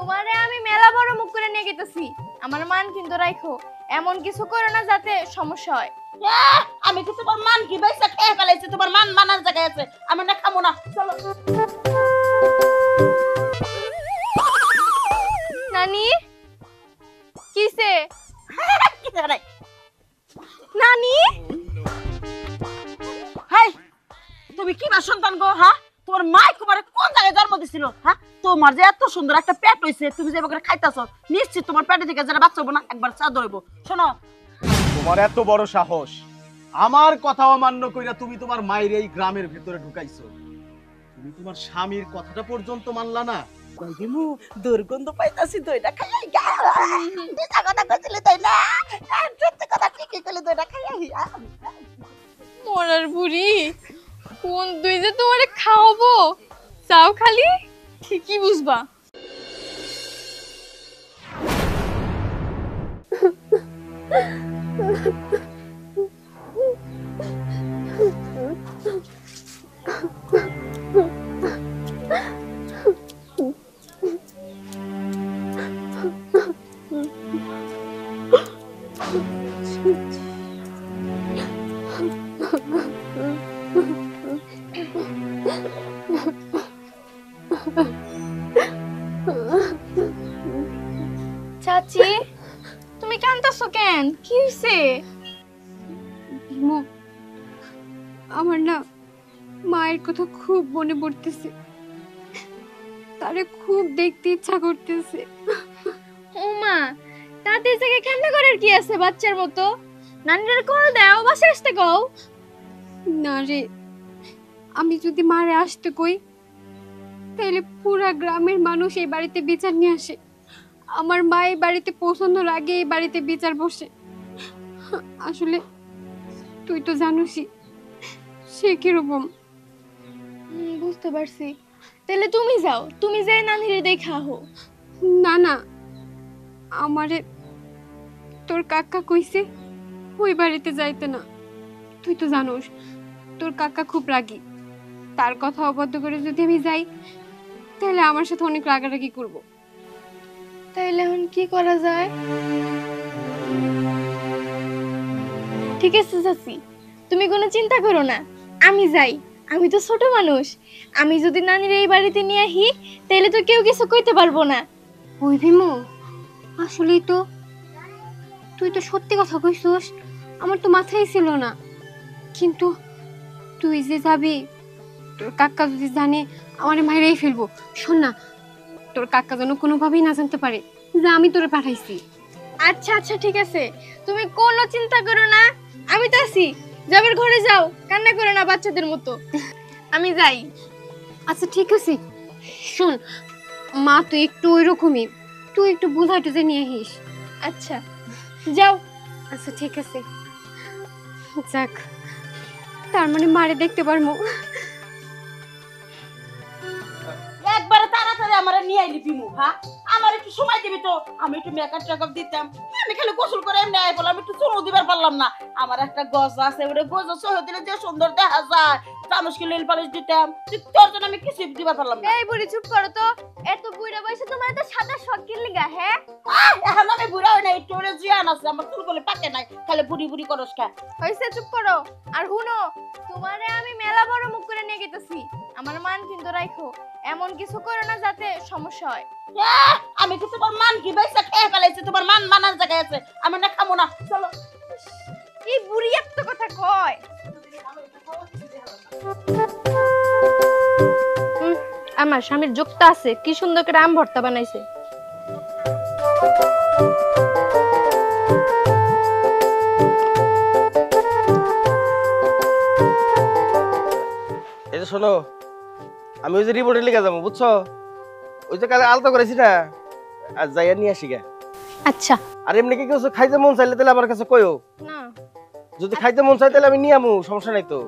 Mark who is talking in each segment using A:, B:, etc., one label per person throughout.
A: তোমারে আমি মেলা বড় মুখ করে নিয়ে গেতেছি, আমার মান কিন্তু রাখো, এমন কিছু করো না যাতে সমস্যা হয়।
B: আমি কি তোমার মান কি বাইসা খেয়ে ফেলাইছি? তোমার মান মানার জায়গায় আছে, আমি না খাবো না। চলো।
A: নানি কিসে?
B: কি জানাই
A: নানি
B: হাই, তুমি কি বা সন্তান গো? হ্যাঁ, তোমার মা তোমার কোন জায়গায় জন্ম দিছিল? হ্যাঁ, তোমার যে এত সুন্দর একটা পেট হইছে, তুমি যে এবার খাইতাছো, নিশ্চিত তোমার পেটে থেকে যারা বাচ্চা হবো না একবার চা ধরবো। শোনো,
C: তোমার এত বড় সাহস, আমার কথা অমান্য কইরা তুমি তোমার মায়ের এই গ্রামের ভিতরে ঢুকাইছো। তুমি তোমার স্বামীর কথাটা পর্যন্ত মানলা না।
B: কইমু দুর্গন্ধ পাইতাছি, দইটা খাই মিছা কথা কইছিলে তাই না? সত্যি কথা ঠিকই কইলে, দইটা খাই।
A: মরার বুড়ি, কোন দুই যে তোমারে খাওয়াবো, চাও খালি ঠিকই বুঝবা। চাচি, তুমি কাঁদতেছো কেন? কি হইছে?
D: আমার না মায়ের কথা খুব মনে পড়তেছে, তারে খুব দেখতে ইচ্ছা করতেছে।
A: ও মা, তাদের জায়গায় কান্না করার কি আছে বাচ্চার মতো? নানির করে দাও, বাসে আসতে কও।
D: না রে, আমি যদি মারে আসতে কই তাহলে পুরা গ্রামের মানুষ এই বাড়িতে বিচার নিয়ে আসে। আমার মা এই বাড়িতে পৌঁছানোর আগে এই বাড়িতে বিচার বসে। আসলে তুই তো জানোসই সে কিরকম।
A: বুঝতে পারছি, তাহলে তুমি যাও, তুমি যাই নানিরে দেখা হো।
D: না না, আমারে তোর কাকা কইছে ওই বাড়িতে যাইতে না। তুই তো জানোস তোর কাকা খুব রাগী, তার কথা অবাধ্য করে যদি আমি যাই তাহলে আমার সাথে অনেক রাগারাগি করব।
A: তাইলে এখন কি করা যায়? ঠিক আছে চাচি, তুমি কোনো চিন্তা করো না, আমি যাই। আমি তো ছোট মানুষ, আমি যদি নানির এই বাড়িতে নিয়ে আহি তাহলে তো কেউ কিছু কইতে পারবো না।
D: ওই ভীমু, আসলেই তো তুই তো সত্যি কথা কইছস, আমার তো মাথায় ছিল না। কিন্তু তুই যে যাবি, তোর কাকা যদি জানে আমার মাইরাই ফেলবো। শোন না, তোর কাকা যেন কোনোভাবেই না জানতে পারে যে আমি তোরে পাঠাইছি।
A: আচ্ছা আচ্ছা ঠিক আছে, তুমি কোনো চিন্তা করো না, আমি তো আছি। যাবার ঘরে যাও, কান্না করো না বাচ্চাদের মতো, আমি যাই।
D: আচ্ছা ঠিক আছে, শোন মা তুই একটু ওইরকমই, তুই একটু বুঝাই টুঝে নিয়ে আহিস।
A: আচ্ছা যাও।
D: আচ্ছা ঠিক আছে, যাক তার মানে মারে দেখতে পারবো।
B: একবারে তাড়াতাড়ি আমারে নিয়ে আইলি বিমু। হ্যাঁ, আমার একটু সময় দিবি তো, আমি একটু মেকআপ টেকআপ দিতাম। আমি খালি গোসল করে এমনি আই বললাম, একটু চুমু দিবার পারলাম না। আমার একটা গজ আছে, ওটা গজ সহ দিলে যে সুন্দর দেখা যায়, চামচকে নীল পালিশ দিতাম, তোর জন্য আমি কিছু দিবার পারলাম না।
A: এই বুড়ি চুপ করো তো, এত বুড়া বয়সে তোমার এত সাদা শখ কি লিগা? হ্যাঁ,
B: এখন আমি বুড়া হই না, একটু ওরে জিয়ান আছে, আমার চুলগুলো পাকে নাই, খালি বুড়ি বুড়ি করস কা।
A: হইছে চুপ করো। আর হুনো, তোমারে আমি মেলা বড় মুখ করে নিয়ে গেতেছি, আমার মান কিন্তু রাখো, এমন কিছু করো না যাতে সমস্যা হয়।
B: আমি কি তোমার মান কি বাইসা খেয়ে ফেলাইছি? তোমার মান মানার জায়গায় আছে, আমি না খাবো না। চলো।
A: এই বুড়ি এত কথা কয়। আমার স্বামীর যোগটা আছে, কি সুন্দর করে আম ভর্তা বানাইছে।
E: এই যে শোনো, আমি ওই যে রিপোর্টে লিখে যাবো, বুঝছো? ওই যে কালে আলতা করেছি না, আর যাইয়া নিয়ে আসি গা।
A: আচ্ছা।
E: আর এমনি কি কিছু খাইতে মন চাইলে তাহলে আমার কাছে কইও।
A: না,
E: যদি খাইতে মন চাই তাহলে আমি নিয়ে আমু, সমস্যা নাই তো।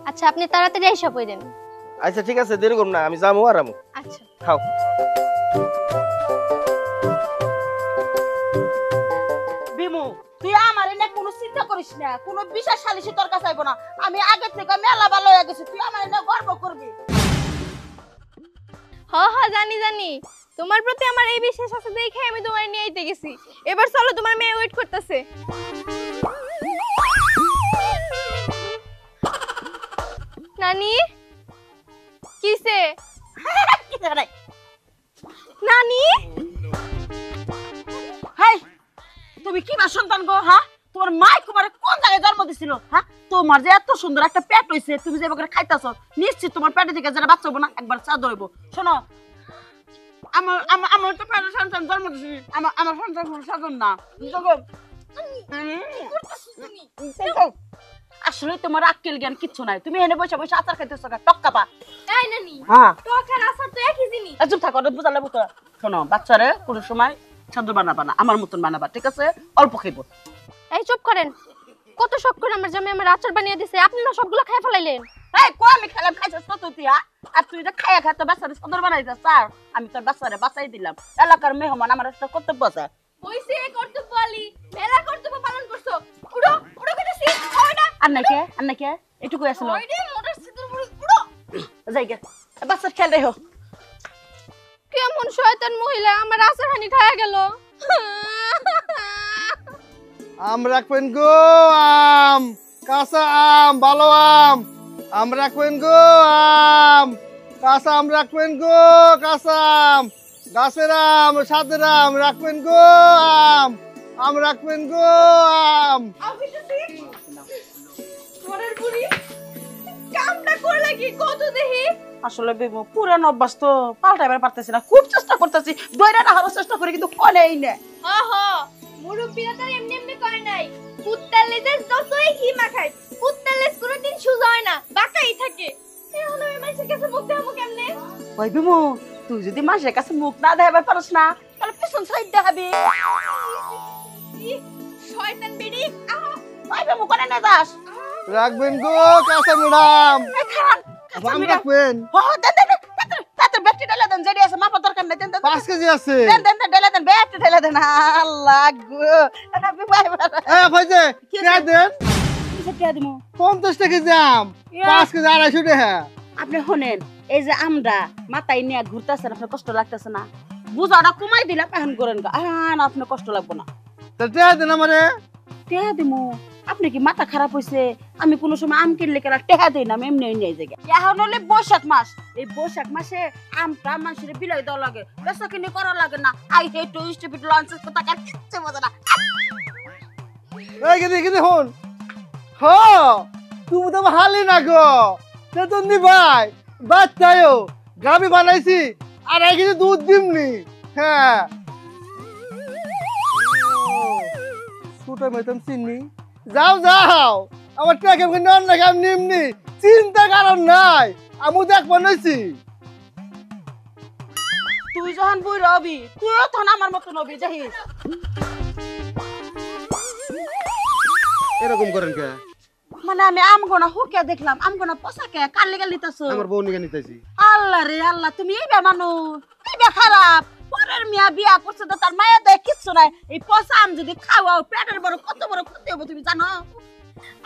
A: আচ্ছা আপনি তাড়াতাড়ি আইসা পড়েন।
E: আচ্ছা ঠিক আছে, দেরি করব না, আমি যাবো আর আমু।
A: আচ্ছা
E: খাও।
B: বিমু, তুই আমার এনে কোনো চিন্তা করিস না, কোনো বিশেষ সালিশি তোর কাছে আইব না। আমি আগে থেকে মেলা ভালো হয়ে গেছি, তুই আমার এনে গর্ব করবি।
A: হ হ জানি জানি, তোমার প্রতি আমার এই বিশ্বাস আছে দেখে আমি তোমার নিয়ে আইতে গেছি। এবার চলো, তোমার মেয়ে ওয়েট করতেছে। নানি কিসে?
B: কি জানে
A: নানি
B: হাই, তুমি কি বা সন্তান গো? হ্যাঁ, তোমার মা তোমার কোন জায়গায় জন্ম দিছিল? হ্যাঁ, তোমার যে এত সুন্দর একটা পেট হইছে, তুমি যে এবার খাইতাছো, নিশ্চিত তোমার পেটে থেকে যারা বাচ্চা হবো না একবার চা ধরবো। শোনো, আমার আমার আমার তো পেটে সন্তান জন্ম দিছি, আমার সন্তান কোনো সাধন না। আসলে তোমার আক্কেল জ্ঞান কিচ্ছু নাই। তুমি এনে বসে বসে আচার খাইতেছো, টক্কা পা।
A: এই নানি,
B: হ্যাঁ,
A: টক আর আচার তো একই জিনিস।
B: চুপ থাকো, বুঝালে বুঝতে। শোনো, বাচ্চারে কোনো সময় সাধু বানাবা না, আমার মতন বানাবা, ঠিক আছে? অল্প খাইবো।
A: এই চুপ করেন। কত শখ করে আমার জামাই আমার আচার বানিয়ে দিছে, আপনি না সবগুলো খেয়ে ফেলাইলেন।
B: এই কো আমি খেলাম, খাইছিস তো তুই? আর তুই যে খাইয়া খাইতে বাচ্চারে সদর বানাইছিস, স্যার আমি তোর বাচ্চারে বাঁচাই দিলাম। এলাকার মেহমান, আমার একটা কর্তব্য আছে।
A: হইছে কর্তব্য আলী, মেলা কর্তব্য পালন করছো। উড়ো উড়ো কইতাছি, হয় না?
B: আর নাকি এটুকু আসলো।
A: হয় রে মোটর সিদ্ধর মুড়ি, উড়ো।
B: যাই গে, বাচ্চার খেয়াল রেখো।
A: কেমন শয়তান মহিলা, আমার আচার হানি খায়া গেল।
E: আম রাখবেন গো, আম কাঁচা আম, ভালো আম রাখবেন গো, আম কাঁচা আম রাখবেন গো, কাঁচা আম, গাছের আম, সাদের আম রাখবেন গো, আম রাখবেন গো, আম।
A: ঘরের বুড়ি কামটা করলে কি কত দেহি?
B: আসলে বেবু পুরান অভ্যাস তো পাল্টাইবার পারতেছি না, খুব চেষ্টা করতেছি, দইরা রাখার চেষ্টা করি কিন্তু করেই না।
A: ওহো, মুরব্বিরা তো এমনি এমনি কয় নাই। কুত্তার লেজে যতই ঘি মাখায়, কুত্তার লেজ কোনোদিন সোজা হয় না, বাঁকাই থাকে। এখন আমি মাইসের কাছে মুখ দেখাবো কেমনে?
B: ওই বেবু, তুই যদি মাসের কাছে মুখ না দেখাবার পারস না, তাহলে পিছন সাইড দেখাবি।
A: শয়তান বেড়ি, আহা!
B: ওই বেবু কোনে না যাস?
E: রাখবেন গো কাঁচা ম্যাডাম,
B: এই খান,
E: আম রাখবেন।
B: তাতে ব্যাটারি ঢেলে দেন, যেটি আছে মাপা দরকার নাই, দেন
E: 5 কেজি আছে।
B: ঢেলে দেন, ব্যাটারি ঢেলে দেন। আল্লাহ গো,
E: ভাইজে কে দেন?
B: কিসে দিমু?
E: 50 টাকা দাম, 5 কেজি 250 টাকা।
B: আপনি শোনেন, এই যে আমরা মাথায় নিয়ে ঘুরতেছেন, আপনার কষ্ট লাগতেছে না? বুঝাটা কমাই দিলাম, এখন করেন গা, আপনার কষ্ট লাগবো না।
E: তা টাকা দেন আমারে।
B: টেহা দিমু? আপনি কি মাথা খারাপ হয়েছে? আমি কোনো সময় আম কিনলে কেন টেহা দিই না, আমি এমনি নিয়ে যাই। এখন হলে বৈশাখ মাস, এই বৈশাখ মাসে আমটা মানুষের বিলাই দেওয়া লাগে, বেচা কিনে করা লাগে না। I hate to stupid launch কথা কার কিচ্ছু বোঝে না।
E: এই গেদি হন। হ, তুমি তো হালি না গো। তে তো নি ভাই, বাচ্চায়ও গাবি বানাইছি আর এই কিছু দুধ দিমনি। হ্যাঁ। ছোট মেতন চিনি। যাও, আমার টাকা নন না কাম নিমনি। চিন্তা কারণ নাই, আমু দেখ বানাইছি।
B: তুই যখন বই রবি, তুইও তখন আমার মতো নবী যাইস।
E: এরকম করেন কে?
B: মানে আমি আম গোনা হুকে দেখলাম, আম গোনা পোশাকে কার লেগে লিতাছো?
E: আমার বউ নিকে নিতেছি।
B: আল্লাহ রে আল্লাহ, তুমি এই বে মানুষ, এই বে খারাপ। পরের মিয়া বিয়া করছে তো তার মায়া দেয় কিচ্ছু নাই। এই পচা আম যদি খাওয়াও, পেটের বড় কত বড় ক্ষতি হবে তুমি জানো?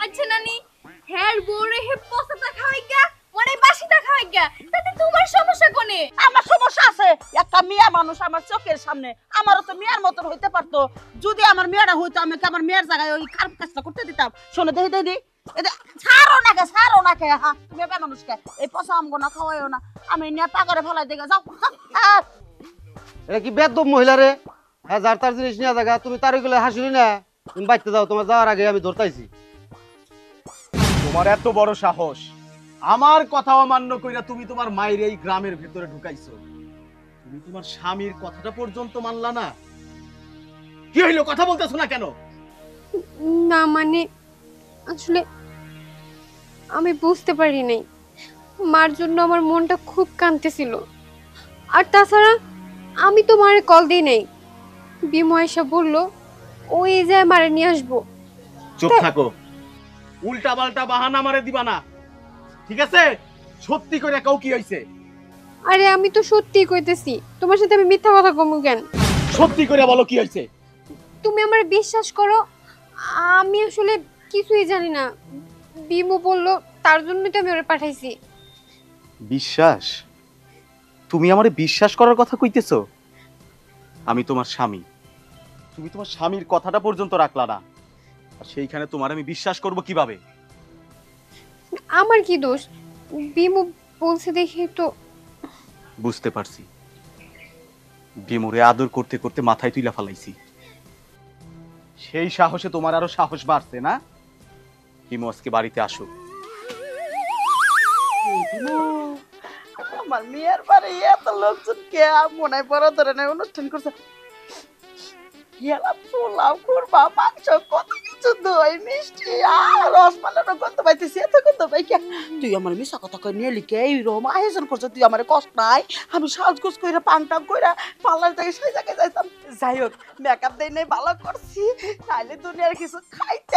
A: আচ্ছা নানি, হ্যার বউরে হে পচাটা খাওয়াই গা, মানে বাসিটা খাওয়াই গা, তাতে তোমার সমস্যা কোনে?
B: আমার সমস্যা আছে, একটা মিয়া মানুষ আমার চোখের সামনে, আমারও তো মিয়ার মতন হইতে পারতো। যদি আমার মেয়েটা হইতো, আমি কি আমার মেয়ের জায়গায় ওই খারাপ কাজটা করতে দিতাম? শোনো, দেখি ছাড়ো না কে, হ্যাঁ তুমি বে মানুষকে এই পচা আম গোনা খাওয়াইও না। আমি নিয়ে পাগরে ফেলাই দিকে যাও।
E: এটা কি বেদম মহিলা রে? হ্যাঁ, যার তার জিনিস নিয়ে জায়গা, তুমি তার গুলো হাসিলি না। তুমি বাইতে যাও, তোমার যাওয়ার আগে আমি ধরতাইছি।
C: তোমার এত বড় সাহস, আমার কথা অমান্য কইরা তুমি তোমার মায়ের এই গ্রামের ভেতরে ঢুকাইছো। তুমি তোমার স্বামীর কথাটা পর্যন্ত মানলা না। কি হইলো, কথা বলতেছো না কেন?
D: না মানে আসলে আমি বুঝতে পারি নাই, মার জন্য আমার মনটা খুব কাঁদতেছিল। আর তাছাড়া আমি তো মারে কল দিই নাই, বিমু এসে বললো ওই যায় মারে নিয়ে আসবো।
C: চুপ থাকো, উল্টা পাল্টা বাহানা মারে দিবা না, ঠিক আছে? সত্যি করে কাউ কি হইছে?
D: আরে আমি তো সত্যিই কইতেছি, তোমার সাথে আমি মিথ্যা কথা কমু কেন?
C: সত্যি করে বলো কি হইছে?
D: তুমি আমার বিশ্বাস করো, আমি আসলে কিছুই জানি না। বিমু বললো, তার জন্যই তো আমি ওরে পাঠাইছি।
C: বিশ্বাস? তুমি আমারে বিশ্বাস করার কথা কইতেছো? আমি তোমার স্বামী, তুমি তোমার স্বামীর কথাটা পর্যন্ত রাখলা না, আর সেইখানে তোমার আমি বিশ্বাস করব কিভাবে?
D: আমার কি দোষ? বিমু বলছে দেখে তো।
C: বুঝতে পারছি, বিমুরে আদর করতে করতে মাথায় তুইলা ফালাইছি, সেই সাহসে তোমার আরো সাহস বাড়ছে না? বিমু আজকে বাড়িতে আসুক।
B: আমার মেয়ের বাড়ি এত লোকজন কে মনে পড়া ধরে না অনুষ্ঠান করছে, গেলাম পোলাও করবা মাংস কত কিছু দই মিষ্টি আর রসমালাইয়ের গন্ধ পাইতেছি, এত গন্ধ পাই কে? তুই আমার মিশা কথা কই নিয়ে লিখে এইরকম আয়োজন করছ, তুই আমার কষ্ট নাই? আমি সাজগোজ কইরা পাংটাম কইরা পার্লার থেকে সেই জায়গায় যাইতাম। যাই হোক, মেকআপ দেই নাই ভালো করছি, তাইলে দুনিয়ার কিছু খাইতে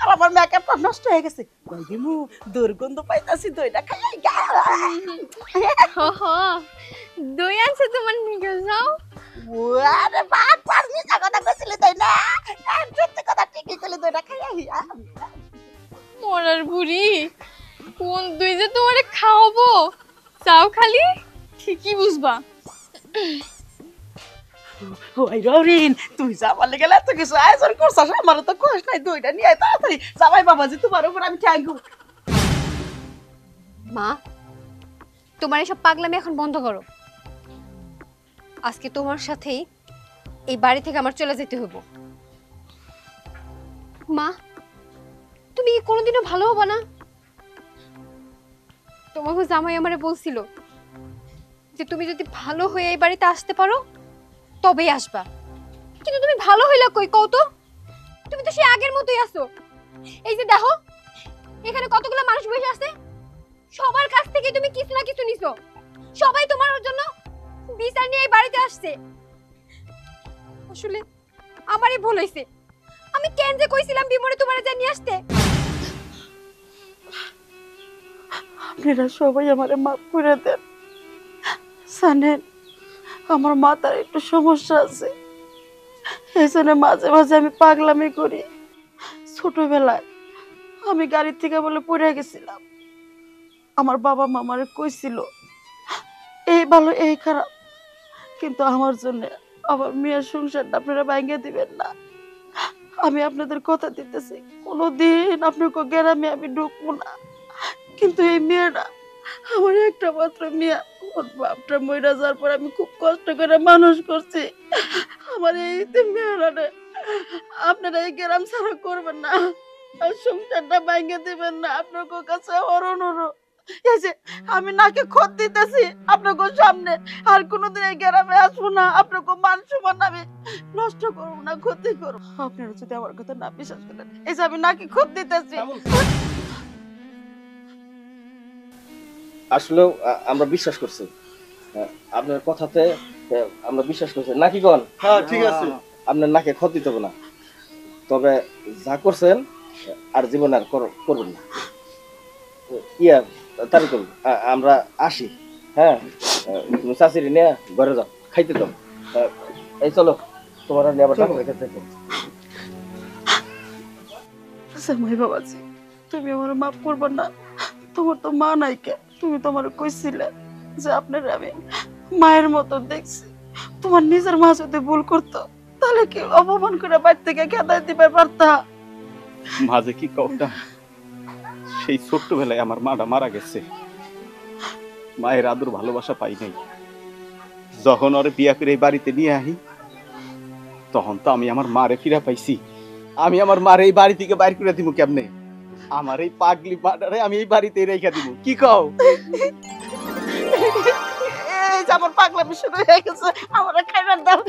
B: আর আমার মেকআপটা নষ্ট হয়ে গেছে। দিমু দুর্গন্ধ পাইতাছি, দইটা খাই।
A: দই আনছে তোমার নিকে যাও।
B: আরে বাট পার মিছা কথা কইছিলি তাই না? সত্যি কথা ঠিকই কইলি, দইটা খাই আহি।
A: মরার বুড়ি, কোন দই যে তোমারে খাওয়াবো চাও খালি ঠিকই বুঝবা।
B: ওই ররিন, তুই যাবার লেগে এত কিছু আয়োজন করছিস, আমার তো কষ্ট নাই, দইটা নিয়ে আয় তাড়াতাড়ি। জামাই বাবাজি তোমার উপর আমি থ্যাংক।
D: মা, তোমার এসব পাগলামি এখন বন্ধ করো। আজকে তোমার সাথেই এই বাড়ি থেকে আমার চলে যেতে হইব। মা, তুমি কি কোনোদিনও ভালো হবা না? তোমাকে জামাই আমারে বলছিল যে তুমি যদি ভালো হয়ে এই বাড়িতে আসতে পারো তবেই আসবা, কিন্তু তুমি ভালো হইলা কই কও তো? তুমি তো সেই আগের মতোই আছো। এই যে দেখো, এখানে কতগুলো মানুষ বসে আছে, সবার কাছ থেকে তুমি কিছু না কিছু নিছো। সবাই তোমার জন্য বিচার নিয়ে এই বাড়িতে আসছে। আসলে আমারই ভুল হইছে। আমি কেন যে কইছিলাম বিমরে তোমারে জানিয়ে আসতে।
B: আপনারা সবাই আমারে মাফ করে দেন। জানেন, আমার মাথার একটু সমস্যা আছে, এই জন্য মাঝে মাঝে আমি পাগলামি করি। ছোটবেলায় আমি গাড়ি থেকে বলে পড়ে গেছিলাম, আমার বাবা মামারে কইছিল এই ভালো এই খারাপ, কিন্তু আমার জন্য আমার মেয়ের সংসারটা আপনারা ভাঙিয়ে দিবেন না। আমি আপনাদের কথা দিতেছি, কোনোদিন আপনার গ্রামে আমি ঢুকবো না। কিন্তু এই মেয়েটা আমার একটা মাত্র মেয়ে, ওর বাপটা মইরা যাওয়ার পর আমি খুব কষ্ট করে মানুষ করছি। আমার এই মেয়েরা আপনারা এই গ্রাম ছাড়া করবেন না, আর সংসারটা ভাঙিয়ে দিবেন না। আপনার কাছে আমার অনুরোধ। এই যে আমি নাকে খত দিতেছি আপনার সামনে, আর কোনোদিন এই গ্রামে আসবো না, আপনার মান সম্মান আমি নষ্ট করবো না, ক্ষতি করবো। আপনারা যদি আমার কথা না বিশ্বাস করেন, এই যে আমি নাকে খত দিতেছি।
F: আসলে আমরা বিশ্বাস করছি আপনার কথাতে, আমরা বিশ্বাস করছি নাকি কোন?
E: হ্যাঁ ঠিক আছে।
F: আপনার নাকে ক্ষতি দেবো না, তবে যা করছেন আর জীবন আর করবেন না। ইয়া তারি করুন, আমরা আসি। হ্যাঁ, তুমি চাচিরি নিয়ে ঘরে যাও, খাইতে দাও। এই চলো, তোমার নিয়ে আবার ঠাকুরের কাছে যাবো।
B: জামাই বাবাজি, তুমি আমার মাফ করবে না? তোমার তো মা নাই কে? তুমি তোমার কইছিলে যে আপনার আমি মায়ের মতো দেখছি। তোমার নিজের মা যদি ভুল করতো তাহলে কি অপমান করে বাড়ি থেকে খেদাই দিবে পারতা?
C: মাঝে কি কওটা, সেই ছোট্টবেলায় আমার মাটা মারা গেছে, মায়ের আদর ভালোবাসা পাই নাই। যখন ওরে বিয়া করে এই বাড়িতে নিয়ে আহি, তখন তো আমি আমার মারে ফিরা পাইছি। আমি আমার মারে এই বাড়ি থেকে বাইর করে দিব কেমনে? আমার এই পাগলি মাটারে আমি এই বাড়িতে রেখে দিব, কি কও?
B: এই যে আমার পাগলামি শুরু হয়ে গেছে, আমার খাইবার দাও।